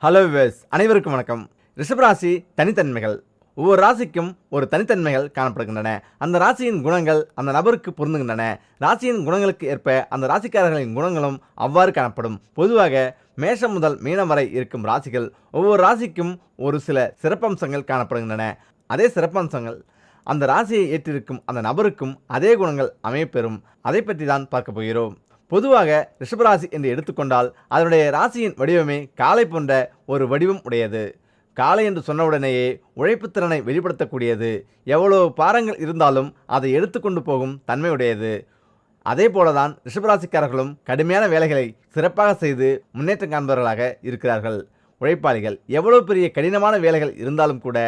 Hello viewers, அனைவருக்கும் வணக்கம். ரிஷபராசி தனித்தன்மைகள். ஒவ்வொரு ராசிக்கும் ஒரு தனித்தன்மைகள் காணப்படுகின்றன. அந்த ராசியின் குணங்கள் அந்த நபருக்கு பொருந்துகின்றன. ராசியின் குணங்களுக்கு ஏற்ப அந்த ராசிக்காரர்களின் குணங்களும் அவ்வாறு காணப்படும். பொதுவாக மேஷம் முதல் மீனம் வரை இருக்கும் ராசிகள் ஒவ்வொரு ராசிக்கும் ஒரு சில சிறப்பம்சங்கள் காணப்படுகின்றன. அதே சிறப்பம்சங்கள் அந்த ராசியை ஏற்றிருக்கும் அந்த நபருக்கும் அதே குணங்கள் அமையப்பெறும். அதை பற்றி தான் பார்க்க போகிறோம். பொதுவாக ரிஷபராசி என்று எடுத்துக்கொண்டால் அதனுடைய ராசியின் வடிவமே காளை போன்ற ஒரு வடிவம் உடையது. காளை என்று சொன்னவுடனேயே உழைப்புத்திறனை வெளிப்படுத்தக்கூடியது. எவ்வளவு பாரங்கள் இருந்தாலும் அதை எடுத்துக்கொண்டு போகும் தன்மையுடையது. அதே போலதான் ரிஷபராசிக்காரர்களும் கடுமையான வேலைகளை சிறப்பாக செய்து முன்னேற்றம் காண்பவர்களாக இருக்கிறார்கள். உழைப்பாளிகள் எவ்வளவு பெரிய கடினமான வேலைகள் இருந்தாலும் கூட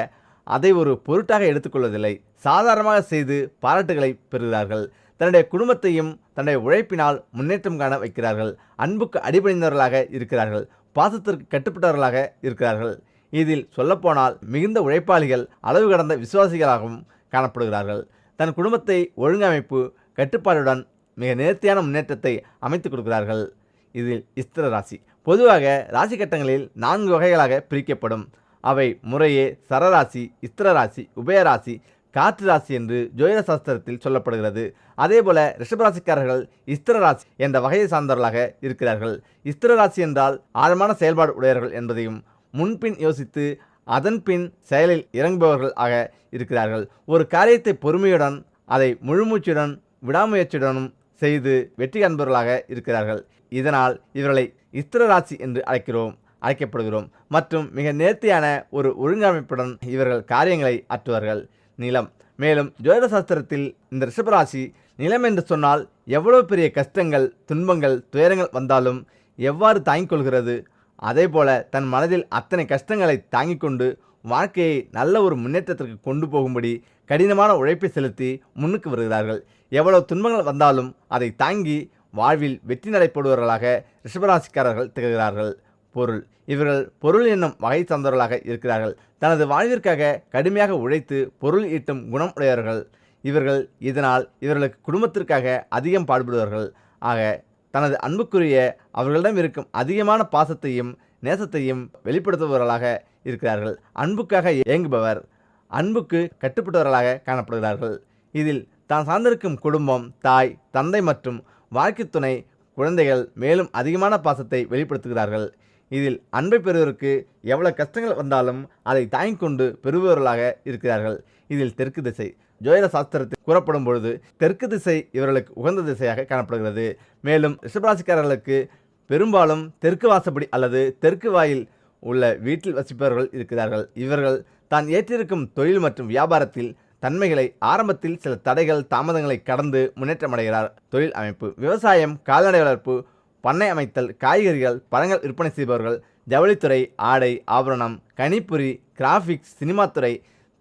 அதை ஒரு பொருட்டாக எடுத்துக்கொள்வதில்லை. சாதாரணமாக செய்து பாராட்டுகளை பெறுகிறார்கள். தன்னுடைய குடும்பத்தையும் தன்னுடைய உழைப்பினால் முன்னேற்றம் காண வைக்கிறார்கள். அன்புக்கு அடிபணிந்தவர்களாக இருக்கிறார்கள். பாசத்திற்கு கட்டுப்பட்டவர்களாக இருக்கிறார்கள். இதில் சொல்லப்போனால் மிகுந்த உழைப்பாளிகள் அளவு கடந்த விசுவாசிகளாகவும் காணப்படுகிறார்கள். தன் குடும்பத்தை ஒழுங்கமைப்பு கட்டுப்பாடுடன் மிக நேர்த்தியான முன்னேற்றத்தை அமைத்துக் கொடுக்கிறார்கள். இதில் ஸ்திர ராசி பொதுவாக ராசி கட்டங்களில் 4 வகைகளாக பிரிக்கப்படும். அவை முறையே சரராசி, ஸ்திர ராசி, உபயராசி, காற்று ராசி என்று ஜோதிட சாஸ்திரத்தில் சொல்லப்படுகிறது. அதேபோல ரிஷபராசிக்காரர்கள் ஸ்திர ராசி என்ற வகையை சார்ந்தவர்களாக இருக்கிறார்கள். ஸ்திர ராசி என்றால் ஆழமான செயல்பாடு உடையவர்கள் என்பதையும் முன்பின் யோசித்து அதன் பின் செயலில் இறங்குபவர்கள் ஆக இருக்கிறார்கள். ஒரு காரியத்தை பொறுமையுடன் அதை முழுமூச்சுடன் விடாமுயற்சியுடனும் செய்து வெற்றி காண்பவர்களாக இருக்கிறார்கள். இதனால் இவர்களை ஸ்திர ராசி என்று அழைக்கப்படுகிறோம். மற்றும் மிக நேர்த்தியான ஒரு ஒழுங்கமைப்புடன் இவர்கள் காரியங்களை ஆற்றுவார்கள். நிலம். மேலும் ஜோதிட சாஸ்திரத்தில் இந்த ரிஷபராசி நிலம் என்று சொன்னால் எவ்வளவு பெரிய கஷ்டங்கள், துன்பங்கள், துயரங்கள் வந்தாலும் எவ்வாறு தாங்கிக் கொள்கிறது, அதே போல தன் மனதில் அத்தனை கஷ்டங்களை தாங்கிக் கொண்டு வாழ்க்கையை நல்ல ஒரு முன்னேற்றத்திற்கு கொண்டு போகும்படி கடினமான உழைப்பை செலுத்தி முன்னுக்கு வருகிறார்கள். எவ்வளவு துன்பங்கள் வந்தாலும் அதை தாங்கி வாழ்வில் வெற்றி நடைபெறுபவர்களாக ரிஷபராசிக்காரர்கள் திகழ்கிறார்கள். பொருள். இவர்கள் பொருள் என்னும் வகை சார்ந்தவர்களாக இருக்கிறார்கள். தனது வாழ்விற்காக கடுமையாக உழைத்து பொருள் ஈட்டும் குணம் உடையவர்கள் இவர்கள். இதனால் இவர்களுக்கு குடும்பத்திற்காக அதிகம் பாடுபடுவார்கள். ஆக தனது அன்புக்குரிய அவர்களிடம் இருக்கும் அதிகமான பாசத்தையும் நேசத்தையும் வெளிப்படுத்துபவர்களாக இருக்கிறார்கள். அன்புக்காக ஏங்குபவர், அன்புக்கு கட்டுப்பட்டவர்களாக காணப்படுகிறார்கள். இதில் தான் சார்ந்திருக்கும் குடும்பம், தாய், தந்தை மற்றும் வாழ்க்கை துணை, குழந்தைகள் மேலும் அதிகமான பாசத்தை வெளிப்படுத்துகிறார்கள். இதில் அன்பை பெறுவதற்கு எவ்வளவு கஷ்டங்கள் வந்தாலும் அதை தாங்கிக் கொண்டு பெறுபவர்களாக இருக்கிறார்கள். இதில் தெற்கு திசை. ஜோதிட சாஸ்திரத்தில் கூறப்படும் பொழுது தெற்கு திசை இவர்களுக்கு உகந்த திசையாக காணப்படுகிறது. மேலும் ரிஷபராசிக்காரர்களுக்கு பெரும்பாலும் தெற்கு வாசப்படி அல்லது தெற்கு வாயில் உள்ள வீட்டில் வசிப்பவர்கள் இருக்கிறார்கள். இவர்கள் தான் ஏற்றிருக்கும் தொழில் மற்றும் வியாபாரத்தில் தன்மைகளை ஆரம்பத்தில் சில தடைகள், தாமதங்களை கடந்து முன்னேற்றமடைகிறார். தொழில் அமைப்பு. விவசாயம், கால்நடை வளர்ப்பு, பண்ணை அமைத்தல், காய்கறிகள், பழங்கள் விற்பனை செய்பவர்கள், ஜவுளித்துறை, ஆடை, ஆபரணம், கணிப்பொறி, கிராஃபிக்ஸ், சினிமாத்துறை,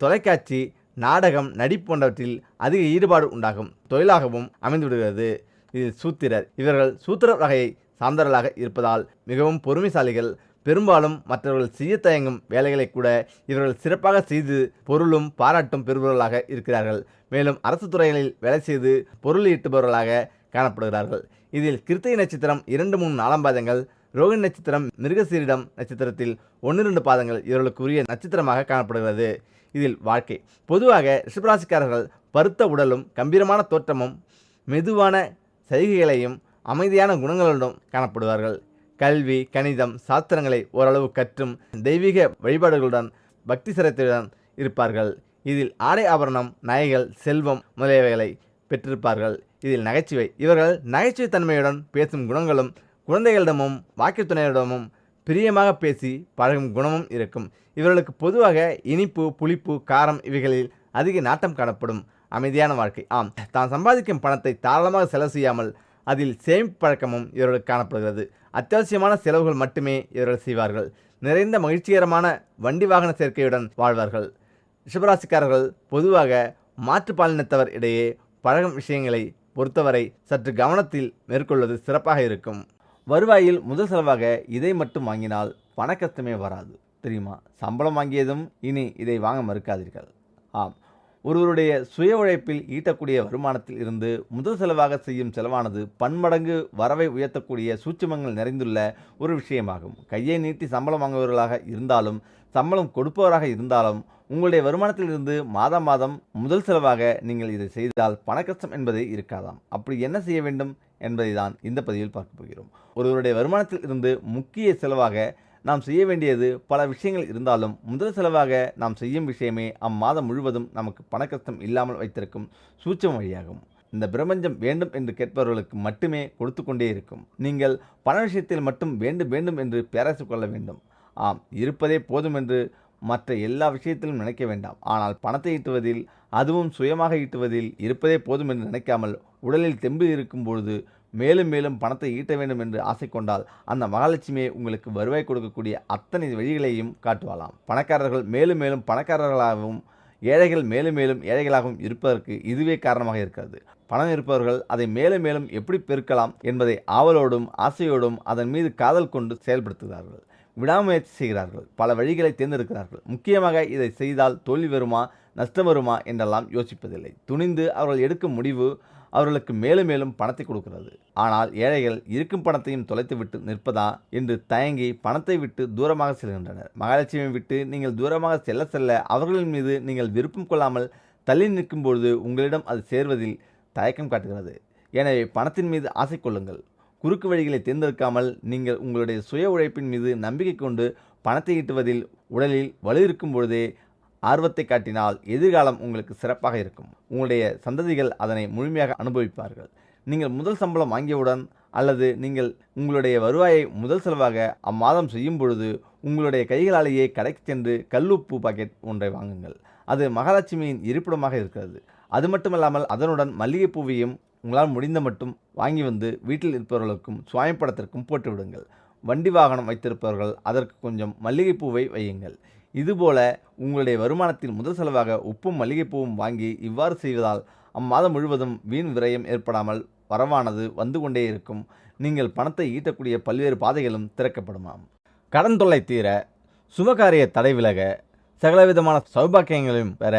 தொலைக்காட்சி, நாடகம், நடிப்பு போன்றவற்றில் அதிக ஈடுபாடு உண்டாகும் தொழிலாகவும் அமைந்துவிடுகிறது. இது சூத்திரர். இவர்கள் சூத்திர வகையை சார்ந்தவர்களாக இருப்பதால் மிகவும் பொறுமைசாலிகள். பெரும்பாலும் மற்றவர்கள் செய்ய தயங்கும் வேலைகளை கூட இவர்கள் சிறப்பாக செய்து பொருளும் பாராட்டும் பெறுபவர்களாக இருக்கிறார்கள். மேலும் அரசு துறைகளில் வேலை செய்து பொருள் ஈட்டுபவர்களாக காணப்படுகிறார்கள். இதில் கிருத்திகை நட்சத்திரம் 2, 3, 4 பாதங்கள், ரோகிணி நட்சத்திரம், மிருகசீரிடம் நட்சத்திரத்தில் 1, 2 பாதங்கள் இவர்களுக்கு உரிய நட்சத்திரமாக காணப்படுகிறது. இதில் வாழ்க்கை. பொதுவாக ரிஷபராசிக்காரர்கள் பருத்த உடலும் கம்பீரமான தோற்றமும் மெதுவான சைகைகளையும் அமைதியான குணங்களுடன் காணப்படுவார்கள். கல்வி, கணிதம், சாஸ்திரங்களை ஓரளவு கற்றும் தெய்வீக வழிபாடுகளுடன் பக்தி சிரத்தையுடன் இருப்பார்கள். இதில் ஆடை, ஆபரணம், நகைகள், செல்வம் முதலியவைகளை பெற்றிருப்பார்கள். இதில் நகைச்சுவை. இவர்கள் நகைச்சுவை தன்மையுடன் பேசும் குணங்களும் குழந்தைகளிடமும் வாக்கிய துணையிடமும் பிரியமாக பேசி பழகும் குணமும் இருக்கும். இவர்களுக்கு பொதுவாக இனிப்பு, புளிப்பு, காரம் இவைகளில் அதிக நாட்டம் காணப்படும். அமைதியான வாழ்க்கை. தான் சம்பாதிக்கும் பணத்தை தாராளமாக செலவு செய்யாமல் அதில் சேமிப்பு பழக்கமும் இவர்களுக்கு காணப்படுகிறது. அத்தியாவசியமான செலவுகள் மட்டுமே இவர்கள் செய்வார்கள். நிறைந்த மகிழ்ச்சிகரமான வண்டி வாகன சேர்க்கையுடன் வாழ்வார்கள். ரிஷபராசிக்காரர்கள் பொதுவாக மாற்றுப்பாலினத்தவர் இடையே பழகும் விஷயங்களை பொறுத்தவரை சற்று கவனத்தில் மேற்கொள்வது சிறப்பாக இருக்கும். வருவாயில் முதல் செலவாக இதை மட்டும் வாங்கினால் பண கஷ்டமே வராது தெரியுமா? சம்பளம் வாங்கியதும் இனி இதை வாங்க மறுக்காதீர்கள். ஒருவருடைய சுய உழைப்பில் ஈட்டக்கூடிய வருமானத்தில் இருந்து முதல் செலவாக செய்யும் செலவானது பன்மடங்கு வரவை உயர்த்தக்கூடிய சூட்சுமங்கள் நிறைந்துள்ள ஒரு விஷயமாகும். கையை நீட்டி சம்பளம் வாங்குபவர்களாக இருந்தாலும் சம்பளம் கொடுப்பவராக இருந்தாலும் உங்களுடைய வருமானத்தில் இருந்து மாதம் மாதம் முதல் செலவாக நீங்கள் இதை செய்தால் பணக்கஷ்டம் என்பதே இருக்காதாம். அப்படி என்ன செய்ய வேண்டும் என்பதை தான் இந்த பதிவில் பார்க்க போகிறோம். ஒருவருடைய வருமானத்தில் இருந்து முக்கிய செலவாக நாம் செய்ய வேண்டியது பல விஷயங்கள் இருந்தாலும் முதல் செலவாக நாம் செய்யும் விஷயமே அம்மாதம் முழுவதும் நமக்கு பணக்கஷ்டம் இல்லாமல் வைத்திருக்கும் சூட்சம வழியாகும். இந்த பிரபஞ்சம் வேண்டும் என்று கேட்பவர்களுக்கு மட்டுமே கொடுத்து கொண்டே இருக்கும். நீங்கள் பண விஷயத்தில் மட்டும் வேண்டும் வேண்டும் என்று பேராசை கொள்ள வேண்டும். ஆம், இருப்பதே போதும் என்று மற்ற எல்லா விஷயத்திலும் நினைக்க வேண்டாம். ஆனால் பணத்தை ஈட்டுவதில், அதுவும் சுயமாக ஈட்டுவதில் இருப்பதே போதும் என்று நினைக்காமல் உடலில் தெம்பு இருக்கும் பொழுது மேலும் மேலும் பணத்தை ஈட்ட வேண்டும் என்று ஆசை கொண்டால் அந்த மகாலட்சுமியை உங்களுக்கு வருவாய் கொடுக்கக்கூடிய அத்தனை வழிகளையும் காட்டுவாளாம். பணக்காரர்கள் மேலும் மேலும் பணக்காரர்களாகவும் ஏழைகள் மேலும் மேலும் ஏழைகளாகவும் இருப்பதற்கு இதுவே காரணமாக இருக்கிறது. பணம் இருப்பவர்கள் அதை மேலும் மேலும் எப்படி பெருக்கலாம் என்பதை ஆவலோடும் ஆசையோடும் அதன் மீது காதல் கொண்டு செயல்படுத்துகிறார்கள். விடாமுயற்சி செய்கிறார்கள். பல வழிகளை தேர்ந்தெடுக்கிறார்கள். முக்கியமாக இதை செய்தால் தோல்வி வருமா நஷ்டம் வருமா என்றெல்லாம் யோசிப்பதில்லை. துணிந்து அவர்கள் எடுக்கும் முடிவு அவர்களுக்கு மேலும் மேலும் பணத்தை கொடுக்கிறது. ஆனால் ஏழைகள் இருக்கும் பணத்தையும் தொலைத்துவிட்டு நிற்பதா என்று தயங்கி பணத்தை விட்டு தூரமாக செல்கின்றனர். மகாலட்சுமியை விட்டு நீங்கள் தூரமாக செல்ல செல்ல அவர்களின் மீது நீங்கள் விருப்பம் கொள்ளாமல் தள்ளி நிற்கும் பொழுது உங்களிடம் அது சேர்வதில் தயக்கம் காட்டுகிறது. எனவே பணத்தின் மீது ஆசை கொள்ளுங்கள். குறுக்கு வழிகளை தேர்ந்தெடுக்காமல் நீங்கள் உங்களுடைய சுய உழைப்பின் மீது நம்பிக்கை கொண்டு பணத்தை ஈட்டுவதில் உடலில் வலு இருக்கும் பொழுதே ஆர்வத்தை காட்டினால் எதிர்காலம் உங்களுக்கு சிறப்பாக இருக்கும். உங்களுடைய சந்ததிகள் அதனை முழுமையாக அனுபவிப்பார்கள். நீங்கள் முதல் சம்பளம் வாங்கியவுடன் அல்லது நீங்கள் உங்களுடைய வருவாயை முதல் செலவாக அம்மாதம் செய்யும் பொழுது உங்களுடைய கைகளாலேயே கடைக்கு சென்று கல்லுப்பு பாக்கெட் ஒன்றை வாங்குங்கள். அது மகாலட்சுமியின் இருப்பிடமாக இருக்கிறது. அது மட்டுமல்லாமல் அதனுடன் மல்லிகைப்பூவையும் உங்களால் முடிந்த மட்டும் வாங்கி வந்து வீட்டில் இருப்பவர்களுக்கும் சுவாமி படத்திற்கும் போட்டு விடுங்கள். வண்டி வாகனம் வைத்திருப்பவர்கள் அதற்கு கொஞ்சம் மல்லிகைப்பூவை வையுங்கள். இதுபோல உங்களுடைய வருமானத்தில் முதல் செலவாக உப்பும் மல்லிகைப்பூவும் வாங்கி இவ்வாறு செய்வதால் அம்மாதம் முழுவதும் வீண் விரயம் ஏற்படாமல் வரவானது வந்து கொண்டே இருக்கும். நீங்கள் பணத்தை ஈட்டக்கூடிய பல்வேறு பாதைகளும் திறக்கப்படுமாம். கடன் தொல்லை தீர, சுபகாரிய தடை விலக, சகலவிதமான சௌபாக்கியங்களையும் பெற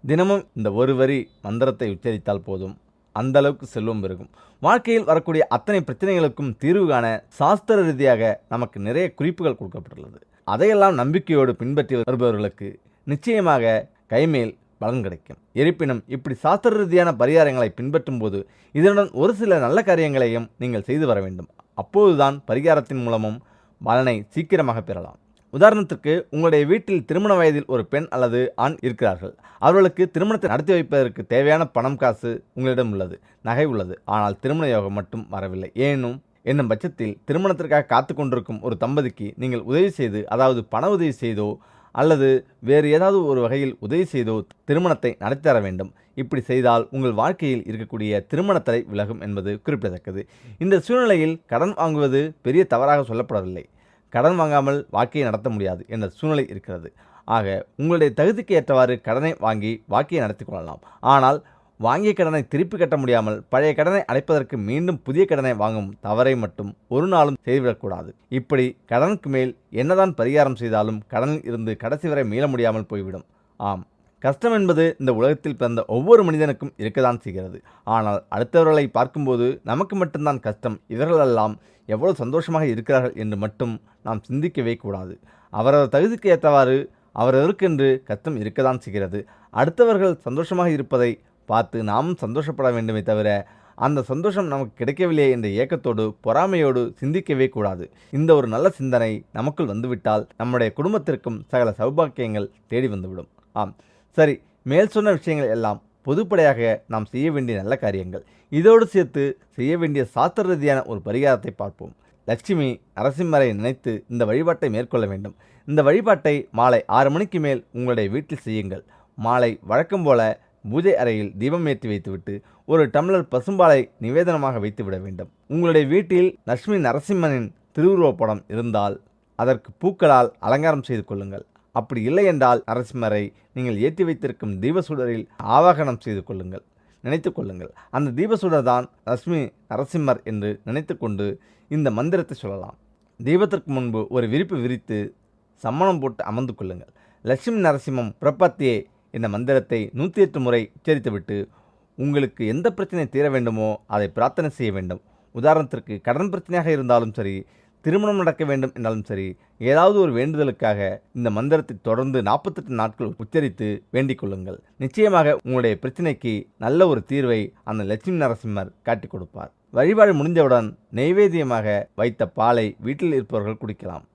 தினமும் இந்த ஒரு வரி மந்திரத்தை உச்சரித்தால் போதும். அந்த அளவுக்கு செல்வம் பெருகும். வாழ்க்கையில் வரக்கூடிய அத்தனை பிரச்சனைகளுக்கும் தீர்வு காண சாஸ்திர ரீதியாக நமக்கு நிறைய குறிப்புகள் கொடுக்கப்பட்டுள்ளது. அதையெல்லாம் நம்பிக்கையோடு பின்பற்றி வருபவர்களுக்கு நிச்சயமாக கைமேல் பலன் கிடைக்கும். இருப்பினும் இப்படி சாஸ்திர ரீதியான பரிகாரங்களை பின்பற்றும் போது இதனுடன் ஒரு சில நல்ல காரியங்களையும் நீங்கள் செய்து வர வேண்டும். அப்போதுதான் பரிகாரத்தின் மூலமும் பலனை சீக்கிரமாக பெறலாம். உதாரணத்திற்கு, உங்களுடைய வீட்டில் திருமண வயதில் ஒரு பெண் அல்லது ஆண் இருக்கிறார்கள். அவர்களுக்கு திருமணத்தை நடத்தி வைப்பதற்கு தேவையான பணம் காசு உங்களிடம் உள்ளது, நகை உள்ளது. ஆனால் திருமண யோகம் மட்டும் வரவில்லை என்னும் பட்சத்தில் திருமணத்திற்காக காத்து கொண்டிருக்கும் ஒரு தம்பதிக்கு நீங்கள் உதவி செய்து, அதாவது பண உதவி செய்தோ அல்லது வேறு ஏதாவது ஒரு வகையில் உதவி செய்தோ திருமணத்தை நடத்தி தர வேண்டும். இப்படி செய்தால் உங்கள் வாழ்க்கையில் இருக்கக்கூடிய திருமண தடை விலகும் என்பது குறிப்பிடத்தக்கது. இந்த சூழ்நிலையில் கடன் வாங்குவது பெரிய தவறாக சொல்லப்படவில்லை. கடன் வாங்காமல் வாழ்க்கையை நடத்த முடியாது என்ற சூழ்நிலை இருக்கிறது. ஆக உங்களுடைய தகுதிக்கு ஏற்றவாறு கடனை வாங்கி வாழ்க்கையை நடத்தி கொள்ளலாம். ஆனால் வாங்கிய கடனை திருப்பி கட்ட முடியாமல் பழைய கடனை அடைப்பதற்கு மீண்டும் புதிய கடனை வாங்கும் தவறை மட்டும் ஒரு நாளும் செய்துவிடக்கூடாது. இப்படி கடனுக்கு மேல் என்னதான் பரிகாரம் செய்தாலும் கடனில் இருந்து கடைசி வரை மீள முடியாமல் போய்விடும். ஆம், கஷ்டம் என்பது இந்த உலகத்தில் பிறந்த ஒவ்வொரு மனிதனுக்கும் இருக்கத்தான் செய்கிறது. ஆனால் அடுத்தவர்களை பார்க்கும்போது நமக்கு மட்டும்தான் கஷ்டம், இவர்களெல்லாம் எவ்வளவு சந்தோஷமாக இருக்கிறார்கள் என்று மட்டும் நாம் சிந்திக்கவே கூடாது. அவரவர் தகுதிக்கு ஏற்றவாறு அவரவருக்கென்று கஷ்டம் இருக்கத்தான் செய்கிறது. அடுத்தவர்கள் சந்தோஷமாக இருப்பதை பார்த்து நாமும் சந்தோஷப்பட வேண்டுமே தவிர அந்த சந்தோஷம் நமக்கு கிடைக்கவில்லையே என்ற ஏக்கத்தோடு பொறாமையோடு சிந்திக்கவே கூடாது. இந்த ஒரு நல்ல சிந்தனை நமக்குள் வந்துவிட்டால் நம்முடைய குடும்பத்திற்கும் சகல சௌபாக்கியங்கள் தேடி வந்துவிடும். ஆம், சரி, மேல் சொன்ன விஷயங்கள் எல்லாம் பொதுப்படையாக நாம் செய்ய வேண்டிய நல்ல காரியங்கள். இதோடு சேர்த்து செய்ய வேண்டிய சாஸ்திர ரீதியான ஒரு பரிகாரத்தை பார்ப்போம். லட்சுமி நரசிம்மரை நினைத்து இந்த வழிபாட்டை மேற்கொள்ள வேண்டும். இந்த வழிபாட்டை மாலை 6 மணிக்கு மேல் உங்களுடைய வீட்டில் செய்யுங்கள். மாலை வழக்கம் போல பூஜை அறையில் தீபம் ஏற்றி வைத்துவிட்டு ஒரு டம்ளர் பசும்பாலை நிவேதனமாக வைத்துவிட வேண்டும். உங்களுடைய வீட்டில் லட்சுமி நரசிம்மனின் திருவுருவப் படம் இருந்தால் அதற்கு பூக்களால் அலங்காரம் செய்து கொள்ளுங்கள். அப்படி இல்லை என்றால் நரசிம்மரை நீங்கள் ஏற்றி வைத்திருக்கும் தீபசுடரில் ஆவாகனம் செய்து கொள்ளுங்கள், நினைத்து கொள்ளுங்கள். அந்த தீபசுடர் தான் லட்சுமி நரசிம்மர் என்று நினைத்து கொண்டு இந்த மந்திரத்தை சொல்லலாம். தீபத்திற்கு முன்பு ஒரு விரிப்பு விரித்து சம்மணம் போட்டு அமர்ந்து கொள்ளுங்கள். லட்சுமி நரசிம்மம் பிரபத்தியே இந்த மந்திரத்தை 108 முறை உச்சரித்துவிட்டு உங்களுக்கு எந்த பிரச்சனை தீர வேண்டுமோ அதை பிரார்த்தனை செய்ய வேண்டும். உதாரணத்திற்கு கடன் பிரச்சனையாக இருந்தாலும் சரி, திருமணம் நடக்க வேண்டும் என்றாலும் சரி, ஏதாவது ஒரு வேண்டுதலுக்காக இந்த மந்திரத்தை தொடர்ந்து 48 நாட்கள் உச்சரித்து வேண்டிக் கொள்ளுங்கள். நிச்சயமாக உங்களுடைய பிரச்சனைக்கு நல்ல ஒரு தீர்வை அந்த லட்சுமி நரசிம்மர் காட்டிக் கொடுப்பார். வழிபாடு முடிந்தவுடன் நெய்வேத்தியமாக வைத்த பாலை வீட்டில் இருப்பவர்கள் குடிக்கலாம்.